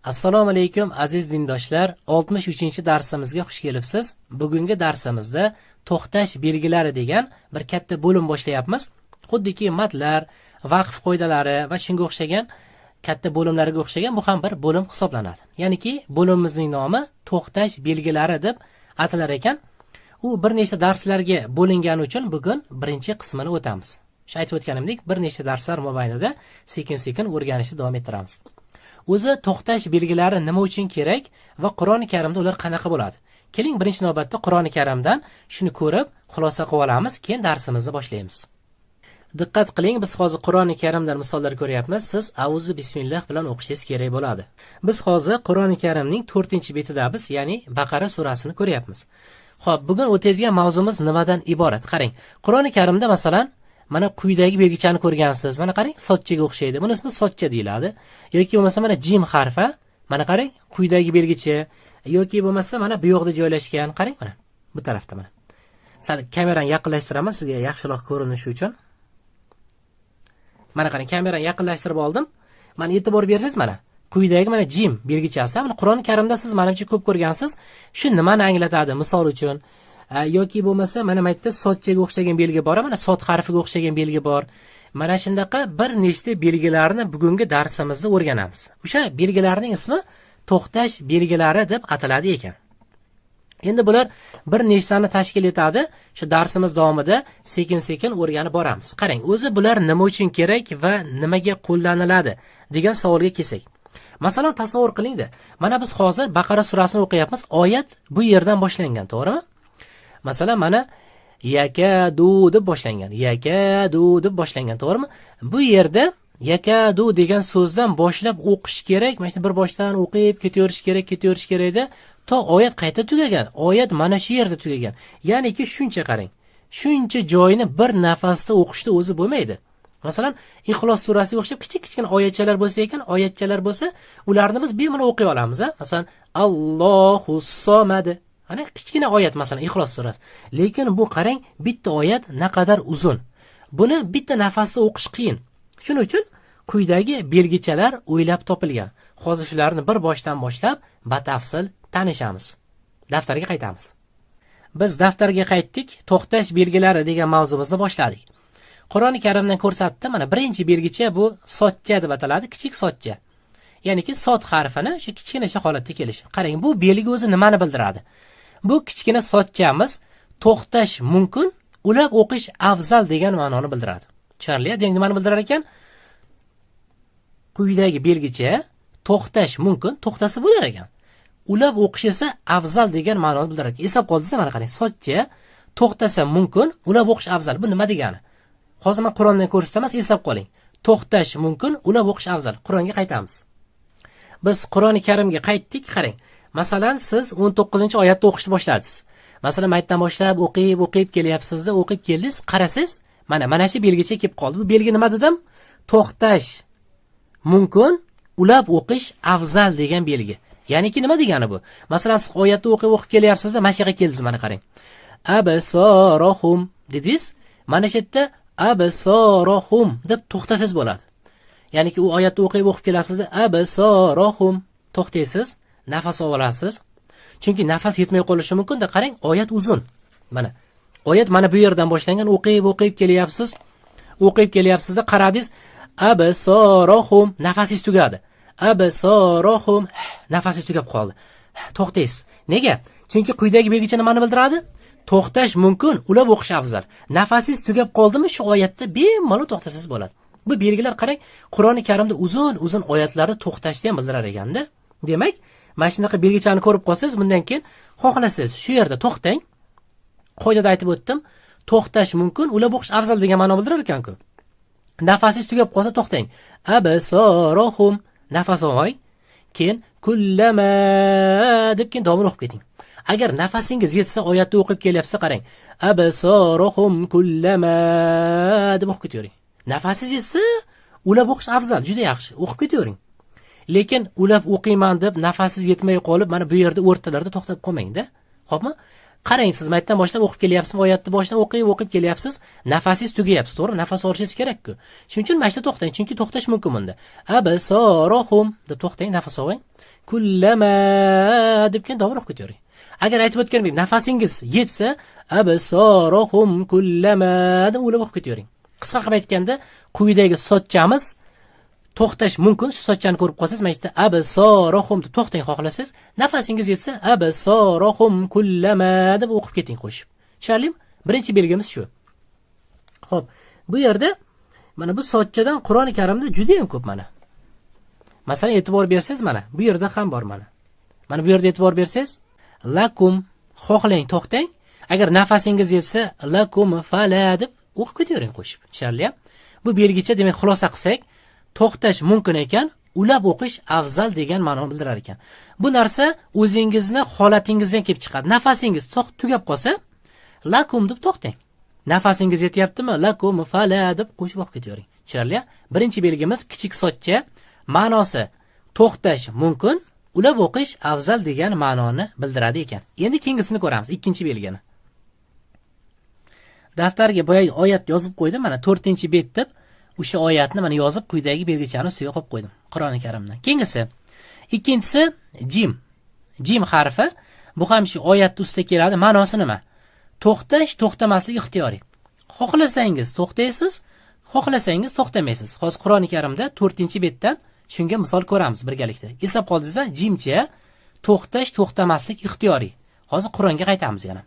Assalomu alaykum aziz dindoshlar. 63-darsimizga xush kelibsiz. Bugungi darsimizda to'xtash belgilari degan bir katta bo'lim boshlayapmiz. Xuddiki matlar, vaqf qoidalari va shunga o'xshagan katta bo'limlarga o'xshagan bu ham bir bo'lim hisoblanadi. Ya'niki bo'limimizning nomi to'xtash belgilari deb atalar ekan. U bir nechta darslarga bo'lingani uchun bugun birinchi qismini o'tamiz. Shu aytib o'tganimdek, bir nechta darslar mobaynida sekin-sekin o'rganishni davom ettiramiz. O'zi to'xtash belgilari nima uchun kerak va Qur'oni Karimda ular qanaqa bo'ladi? Keling, birinchi navbatda Qur'oni Karimdan shuni ko'rib, xulosa qilib olamiz, keyin darsimizni boshlaymiz. Diqqat qiling, biz hozir Qur'oni Karimdan misollar ko'ryapmiz. Siz auzu bismillah bilan o'qishingiz kerak bo'ladi. Biz hozir Qur'oni Karimning 4-betidamiz, ya'ni Baqara surasini ko'ryapmiz. Xo'p, bugun o'tadigan mavzumiz nimadan iborat? Qarang, Qur'oni Karimda masalan mana quyidagi belgichani ko'rgansiz. Mana qarang, sochchaga o'xshaydi. Buni ismi sochcha deyiladi. Yoki bo'lmasa mana jim harfi, mana qarang, quyidagi belgicha yoki bo'lmasa mana bu yoqda joylashgan. Qarang mana bu tarafda mana. Sal kamerani yaqinlashtiraman sizga yaxshiroq ko'rinishi uchun. Mana qarang, kamerani yaqinlashtirib oldim. Mana e'tibor bersangiz mana quyidagi mana jim belgichasi. Buni Qur'oni Karimda siz menimcha ko'p ko'rgansiz. Shu nimani anglatadi? Misol uchun yoki bo'lmasa mana bu yerda sochchaga o'xshagan belgi bor, mana sot harfiga o'xshagan belgi bor. Mana shundaqa bir nechta belgilarni bugungi darsimizda o'rganamiz. O'sha belgilarning ismi to'xtash belgilari deb ataladi ekan. Endi bular bir nechtani tashkil etadi. Shu darsimiz davomida sekin-sekin o'rganib boramiz. Qarang, o'zi bular nima uchun kerak va nimaga qo'llaniladi degan savolga kelsak. Masalan, tasavvur qiling-da. Mana biz hozir Baqara surasini o'qiyapmiz. Oyat bu yerdan boshlangan, to'g'rimi? Masalan, mana yakadu deb boshlangan. Yakadu deb boshlangan, to'g'rimi? Bu yerda yakadu degan so'zdan boshlab o'qish kerak. Mana shu bir boshdan o'qib ketaverish kerak to oyat qayta tugagan. Oyat mana shu yerda tugagan. Ya'niki shuncha qarang. Shuncha joyini bir nafasda o'qishda o'zi bo'lmaydi. Masalan, Ixlos surasiga o'xshab kichik-kichik oyatchalar bo'lsa ekan, oyatchalar bo'lsa, ularni biz bemalol o'qiy olamiz, ha? Masalan, Allohus somad. Ana kichkina oyat masalan Ixlos surasi. Lekin bu qarang, bitta oyat naqadar uzun. Buni bitta nafasda o'qish qiyin. Shuning uchun quyidagi belgichalar o'ylab topilgan. Hozir shularni bir boshdan boshlab batafsil tanishamiz. Daftarga qaytamiz. Biz daftarga qaytdik, to'xtash belgilari degan mavzumizni boshladik. Qur'oni Karimdan ko'rsatdi, mana birinchi belgicha bu sochcha deb ataladi, kichik sochcha. Ya'niki sot harfini shu kichkinacha holatda kelishi. Qarang, bu belgi o'zi nimani bildiradi? Bu kichkina sochchamiz to'xtash mumkin, ulab o'qish afzal degan ma'noni bildiradi. Tushunarli? Nimani bildirar ekan? Quyidagi belgicha to'xtash mumkin, to'xtasa bo'lar ekan. Ulab o'qish esa afzal degan ma'noni bildirar ekan. Hisob qoldingiz, mana qarang, sochcha to'xtasa mumkin, ulab o'qish afzal. Bu nima degani? Hozir men Qur'ondan ko'rsataman, hisob qoling. To'xtash mumkin, ulab o'qish afzal. Qur'onga qaytamiz. Biz Qur'oni Karimga qaytdik, qarang. Masalan, siz 19-oyatda o'qishni boshladingiz. Masalan, maytdan boshlab o'qib kelyapsizda, o'qib keldingiz, qarasangiz, mana shu belgicha kelib qoldi. Bu belgi nima dedim? To'xtash mumkin, ulab o'qish afzal degan belgi. Ya'niki nima degani bu? Masalan, siz oyatda o'qib kelyapsizda, mana shu yerga keldingiz, mana qarang. Absarohum dedingiz. Mana shu yerda absarohum deb to'xtasangiz bo'ladi. Ya'niki u oyatni o'qib kelasizda, absarohum to'xtaysiz. Nafas olasiz. Chunki nafas yetmay qolishi mumkin-da. Qarang, oyat uzun. Mana oyat mana bu yerdan boshlangan, o'qib kelyapsiz. O'qib kelyapsizda qaradingiz, absarohum nafasingiz tugadi. Absarohum nafasingiz tugab qoldi. To'xtaysiz. Nega? Chunki quyidagi belgicha nimani bildiradi? To'xtash mumkin, ulab o'qish afzal. Nafasingiz tugab qoldimi, shu oyatda bemalol to'xtasangiz bo'ladi. Bu belgilar qarang, Qur'oni Karimda uzun oyatlarda to'xtashni ham bildirar ekanda. Demak, mana shunaqa belgichani ko'rib qolsangiz, bundan keyin xohlasangiz shu yerda to'xtang. Qoidada aytib o'tdim, to'xtash mumkin, ulab o'qish afzal degan ma'no bildirar ekan-ku. Nafasingiz tugab qolsa to'xtang. Absarohum nafas oling. Keyin kullama deb keyin davom o'qib keting. Agar nafasingiz yetsa, oyatni o'qib kelyapsa, qarang. Absarohum kullama deb o'qib ketavering. Nafasingiz yetsa, ulab o'qish afzal, juda yaxshi, o'qib ketavering. Lekin ulab o'qiyman deb nafasingiz yetmay qolib, mana bu yerda o'rtalarda to'xtab qolmang-da. Xo'pmi? Qarang, siz maytdan boshlab o'qib kelyapsizmi, oyatni boshidan o'qib kelyapsiz, nafasingiz tugayapti, to'g'ri? Nafas olishingiz kerak-ku. Shuning uchun mana shu to'xtang, chunki to'xtash mumkin bunda. Absarohum deb to'xtang, nafas oling. kullama deb keyin davom etib ketavering. Agar aytib o'tganim nafasingiz yetsa, absarohum kullama deb o'ylab o'qib ketavering. Qisqa qilib aytganda, quyidagi sochchamiz to'xtash mumkin. Shu sochchani ko'rib qolsangiz, mana yerda absarohum deb to'xtang xohlasangiz, nafasingiz yetsa absarohum kullama deb o'qib keting qo'shib. Tushunarlimi? Birinchi belgimiz shu. Xo'p, bu yerda mana bu sochchadan Qur'oni Karimda juda ham ko'p mana. Masalan, e'tibor bersangiz mana bu yerda ham bor mana. Mana bu yerda e'tibor bersangiz, lakum xohlang to'xtang. Agar nafasingiz yetsa lakum fala deb o'qib ketavering qo'shib. Tushunarlimi? Bu belgicha, demak, xulosa qilsak, to'xtash mumkin ekan, ulab o'qish afzal degan ma'noni bildirar ekan. Bu narsa o'zingizni holatingizdan kelib chiqadi. Nafasingiz tugab qolsa, lakum deb to'xtang. Nafasingiz yetyaptimi? Lakum fala deb qo'shib o'qib ketavering. Tushunarlimi? Birinchi belgimiz kichik sochcha, ma'nosi to'xtash mumkin, ulab o'qish afzal degan ma'noni bildiradi ekan. Endi keyingisini ko'ramiz, ikkinchi belgini. Daftarga boya oyat yozib qo'ydim, mana 4-bet deb o'sha oyatni mana yozib quyidagi belgichani ustiga qo'yib qo'ydim Qur'oni Karimdan. Keyingisi, ikkinchisi jim. Jim harfi, bu ham shu oyatning ustida keladi. Ma'nosi nima? To'xtash, to'xtamaslik ixtiyoriy. Xohlasangiz to'xtaysiz, xohlasangiz to'xtamaysiz. Hozir Qur'oni Karimda 4-betdan shunga misol ko'ramiz birgalikda. Eslab qoldingizlar, jimcha to'xtash, to'xtamaslik ixtiyoriy. Hozir Qur'onga qaytamiz yana.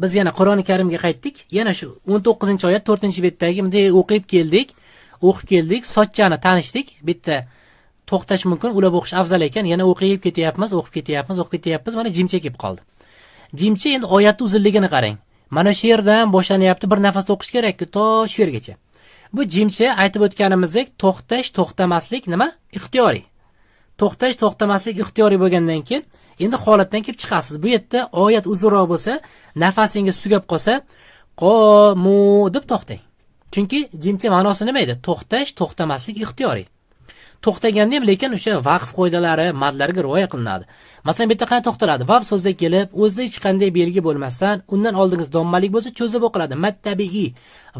Biz yana Qur'oni Karimga qaytdik. Yana shu 19-oyat 4-betdagi bunday o'qib keldik, sochchani tanishdik. Bitta to'xtash mumkin, ulab o'qish afzal ekan. Yana o'qib ketyapmiz, mana jimcha kelib qoldi. Jimcha endi oyatning uzunligini qarang. Mana shu yerdan boshlanyapti, bir nafas o'qish kerak-ku to shu yergacha. Bu jimcha aytib o'tganimizdek, to'xtash, to'xtamaslik nima? Ixtiyoriy. To'xtash, to'xtamaslik ixtiyoriy bo'lgandan keyin endi holatdan kelib chiqasiz. Bu yerda oyat uzunroq bo'lsa, nafasingiz tugab qolsa, qomu deb to'xtang. Chunki jimcha ma'nosi nima edi? To'xtash, to'xtamaslik ixtiyoriy. To'xtaganda ham lekin o'sha vaqf qoidalari, madlarga rioya qilinadi. Masalan, bu yerda qanday to'xtaladi? Vav so'zda kelib, o'zida hech qanday belgi bo'lmasdan, undan oldingiz dommalik bo'lsa, cho'zib o'qiladi. Mattabi'i.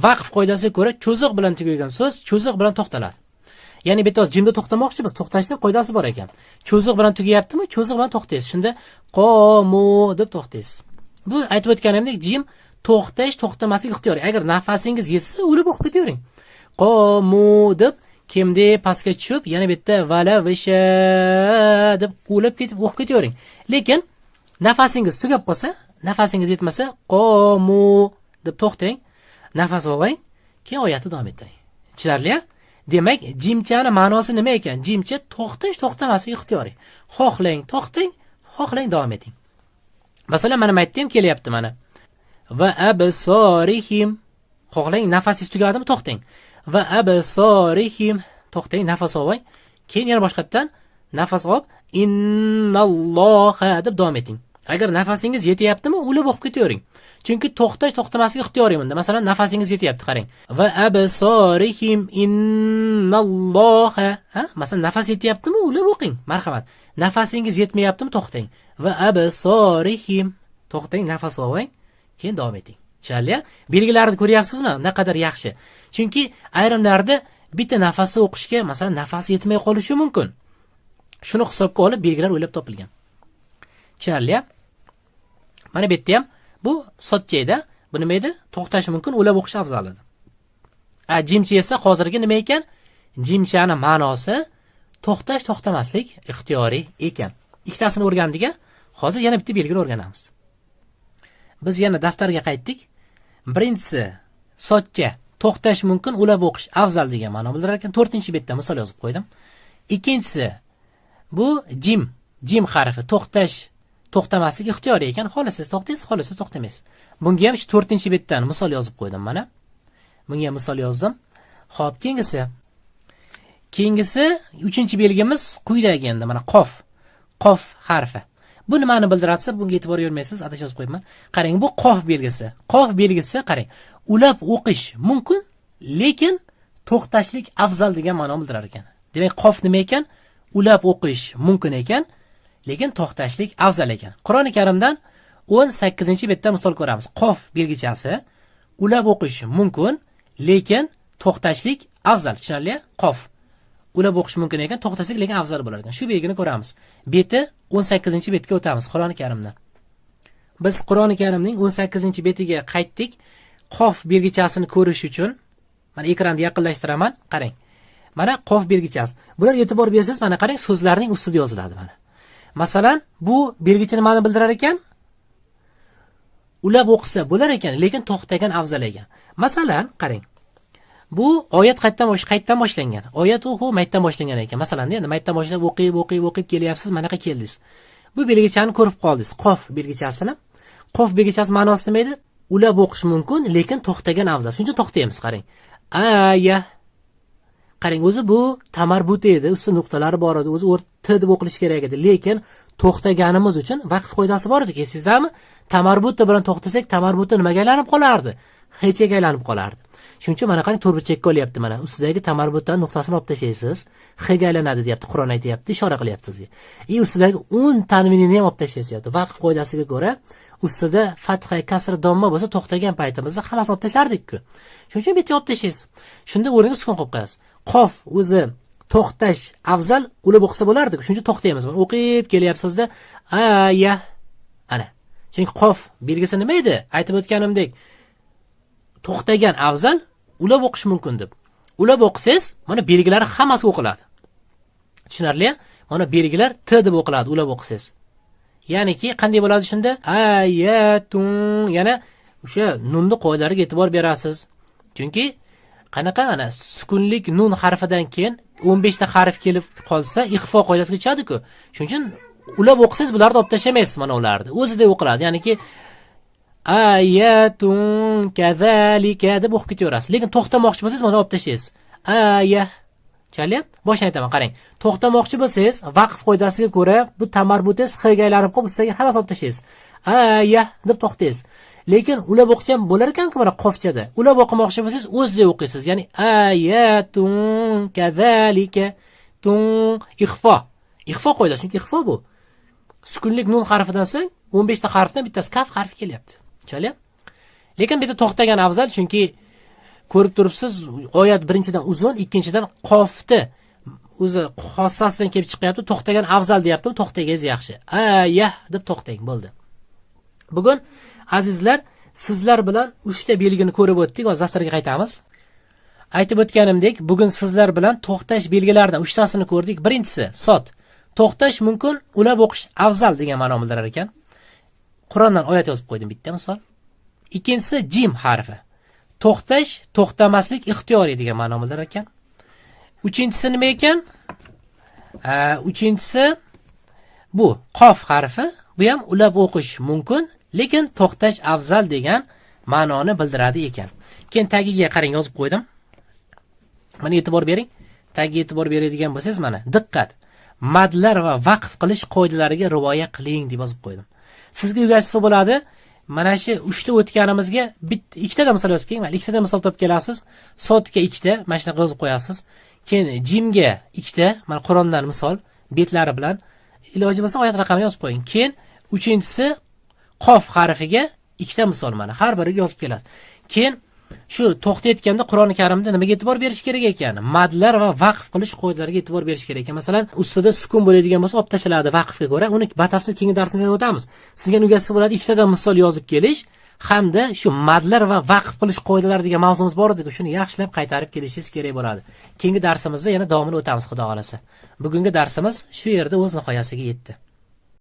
Vaqf qoidasiga ko'ra cho'ziq bilan tugagan so'z cho'ziq bilan to'xtaladi. Ya'ni bitta jimda to'xtamoqchimiz, to'xtashning qoidasi bor ekan. Cho'ziq bilan tugayaptimi? Cho'ziq bilan to'xtaysiz. Shunda qomu deb to'xtaysiz. Bu aytib o'tganimdek jim to'xtash, to'xtamaslik ixtiyoriy. Agar nafasingiz yetsa, o'lib o'qib ketavering. Qomu deb kimde pastga tushib, yana bitta vala visha deb o'lib ketib o'qib ketavering. Lekin nafasingiz tugab qolsa, nafasingiz yetmasa, qomu deb to'xtang, nafas oling, keyin oyatni davom ettiring. Tushunarli? Demak, jimchani ma'nosi nima ekan? Jimcha to'xtash, to'xtamaslik ixtiyoriy. Xohlang to'xtang, xohlang davom eting. Masalan, mana aytdim, kelyapti mana. Va absorihim. Xohlang nafasingiz tugadimi? To'xtang. Va absorihim. To'xtang, nafas oling. Keyin yana boshqatdan nafas olib, innalloha deb davom eting. Agar nafasingiz yetyaptimi, o'lib o'qib ketavering. Chunki to'xtash, to'xtamaslik ixtiyoriy bunda. Masalan, nafasingiz yetyapti, qarang. Va absorihim innalloha. Masalan, nafas yetyaptimi, o'lib o'qing. Marhamat. Nafasingiz yetmayaptimi, to'xtang. Va absorihim. To'xtang, nafas oling, keyin davom eting. Tushunarli? Belgilarni ko'ryapsizmi? Naqadar yaxshi. Chunki ayrimlarda bitta nafasni o'qishga, masalan, nafas yetmay qolishi mumkin. Shuni hisobga olib belgilar o'ylab topilgan. Tushunarli? Mana bu yerda ham bu sochchayda, bu nima edi? To'xtash mumkin, o'ylab o'qish afzal edi. Jimcha esa hozirgi nima ekan? Jimchani ma'nosi to'xtash, to'xtamaslik ixtiyoriy ekan. Ikkitasini o'rgandik. Hozir yana bitta belgini o'rganamiz. Biz yana daftarga qaytdik. Birinchisi sochcha, to'xtash mumkin, o'ylab o'qish afzal degan ma'no bildirar ekan. 4-betda misol yozib qo'ydim. Ikkinchisi bu jim harfi, to'xtash, to'xtamaslik ixtiyoriy ekan. Xohlasangiz to'xtaysiz, xohlasangiz to'xtamaysiz. Bunga ham shu 4-betdan misol yozib qo'ydim mana. Bunga misol yozdim. Xo'p, keyingisi 3-belgimiz quyidagi endi mana qof harfi. Bu nimani bildiratsa, bunga e'tibor bermaysiz, adashib yozib qo'yibman. Qarang, bu qof belgisi. Qof belgisi, qarang, ulab o'qish mumkin, lekin to'xtashlik afzal degan ma'no bildirar ekan. Demak, qof nima ekan? Ulab o'qish mumkin ekan, lekin to'xtashlik afzal ekan. Qur'oni Karimdan 18-betda misol ko'ramiz. Qof belgichasi ulab o'qish mumkin, lekin to'xtashlik afzal. Tushunarli? Qof. ulab o'qish mumkin ekan, to'xtasak lekin afzal bo'lar ekan. Shu belgini ko'ramiz. Beti 18-betga o'tamiz Qur'oni Karimdan. Biz Qur'oni Karimning 18-betiga qaytdik. Qof belgichasini ko'rish uchun mana ekranni yaqinlashtiraman, qarang. Mana qof belgichasi. Bular e'tibor bersangiz, mana qarang, so'zlarning ustida yoziladi mana. Masalan, bu belgicha nimani bildirar ekan? Ulab o'qisa bo'lar ekan, lekin to'xtagan afzal ekan. Masalan, qarang. Bu oyat qaytdan boshlangan. Oyat maytdan boshlangan ekan. Masalan, endi maytdan boshlab o'qib kelyapsiz, manaqa keldingiz. Bu belgichani ko'rib qoldingiz. Qof belgichasini. Qof belgichasi ma'nosi nima edi? Ulab o'qish mumkin, lekin to'xtagan afzal. Shuning uchun to'xtaymiz, qarang. Aya. Qarang, o'zi bu tamarbut edi, ustida nuqtalari bor edi, o'zi t deb o'qilishi kerak edi, lekin to'xtaganimiz uchun vaqf qoidasi bor edi, esingizdami? Tamarbut bilan to'xtasak, tamarbutni nimaga aylanib qolardi? Hechga aylanib qolardi. Shuning uchun mana qarang, to'rtburchakka olyapti mana. Ustidagi tamarbutdan nuqtasini olib tashlaysiz, hga aylanadi deyapti, Qur'on aytayapti, ishora qilyapti sizga. Ustidagi 10 tanvinini ham olib tashlayapti. Vaqf qoidasiga ko'ra, ustida fatha, kasr, domma bo'lsa, to'xtagan paytimizda hammasini olib tashardik-ku. Shuning uchun bitta olib tashlaysiz. Shunda o'rniga sukun qo'yib qo'yasiz. Qof o'zi to'xtash afzal, ulab o'qisa bo'lardi. Shuning uchun to'xtaymiz. O'qib kelyapsizda, aya. Ana. Chunki qof belgisi nima edi? Aytib o'tganimdek, to'xtagan afzal, ulab o'qish mumkin deb. Ulab o'qisangiz, mana belgilari hammasi o'qiladi. Tushunarli? Mana belgilar t deb o'qiladi ulab o'qisangiz. Ya'niki qanday bo'ladi shunda? Ayatun. Yana o'sha nunni qoidalariga e'tibor berasiz. Chunki qanaqa mana sukunlik nun harfidan keyin 15 ta harf kelib qolsa, ixfo qoidasiga tushadi-ku. Shuning uchun ulab o'qisangiz bularni olib tashlamaysiz mana ularni. O'zida o'qiladi. Ya'niki ayatun kazalika deb o'qib ketaverasiz. Lekin to'xtamoqchi bo'lsangiz, mana olib tashlaysiz. Aya. Chalyap, boshdan aytaman, qarang. To'xtamoqchi bo'lsangiz, vaqf qoidasiga ko'ra bu tamarbutingiz xga aylanib qolib, ustiga hammasi olib tashlaysiz. Aya deb to'xtaysiz. Lekin ulab o'qisa ham bo'lar ekan-ku mana qofchada. Ulab o'qimoqchi bo'lsangiz, o'zida o'qiysiz. Ya'ni ayatun kazalika tun ixfo. Ixfo qoidasi, chunki ixfo bu. Sukunlik nun harfidan so'ng 15 ta harfdan bittasi kaf harfi kelyapti. Chalyap. Lekin bu yerda to'xtagan afzal, chunki ko'rib turibsiz, oyat birinchidan uzun, ikkinchidan qofni o'zi xossasidan kelib chiqyapti, to'xtagan afzal deyaptim, to'xtagangiz yaxshi. Aya deb to'xtang, bo'ldi. Bugun azizlar, sizlar bilan 3 ta belgini ko'rib o'tdik. Hozir daftarga qaytamiz. Aytib o'tganimdek, bugun sizlar bilan to'xtash belgilaridan 3 tasini ko'rdik. Birinchisi sot. To'xtash mumkin, ulab o'qish afzal degan ma'no bildirar ekan. Qur'ondan oyat yozib qo'ydim bitta misol. Ikkinchisi jim harfi. To'xtash, to'xtamaslik ixtiyoriy degan ma'no bildirar ekan. Uchinchisi nima ekan? Uchinchisi bu qof harfi. Bu ham ulab o'qish mumkin, lekin to'xtash afzal degan ma'noni bildiradi ekan. Keyin tagiga qarang, yozib qo'ydim. Mana e'tibor bering. Tagiga e'tibor beradigan bo'lsangiz, mana diqqat. Madlar va vaqf qilish qoidalariga rioya qiling deb yozib qo'ydim. Sizga o'rgatib bo'ladi. Mana shu 3 ta o'tganimizga ikkita misol yozib keling. Mana ikkita misol topib kelasiz. Sotga 2 ta, mana shunaqa yozib qo'yasiz. Keyin jimga 2 ta, mana Qur'ondan misol betlari bilan iloji bo'lsa oyat raqamini yozib qo'ying. Keyin uchinchisi qof harfiga 2 ta misol, mana har biriga yozib kelasiz. Keyin shu to'xtayotganda Qur'oni Karimda nimaga e'tibor berish kerak ekan? Madlar va vaqf qilish qoidalariga e'tibor berish kerak ekan. Masalan, ustida sukun bo'ladigan bo'lsa, olib tashladi vaqfga ko'ra. Uni batafsil keyingi darsimizda o'tamiz. Sizga o'rgatsa bo'ladi 2 tadan misol yozib kelish hamda shu madlar va vaqf qilish qoidalari degan mavzumiz bor edi. Shuni yaxshilab qaytarib kelishingiz kerak bo'ladi. Keyingi darsimizda yana davomini o'tamiz, xudo xolasa. Bugungi darsimiz shu yerda o'z nihoyasiga yetdi.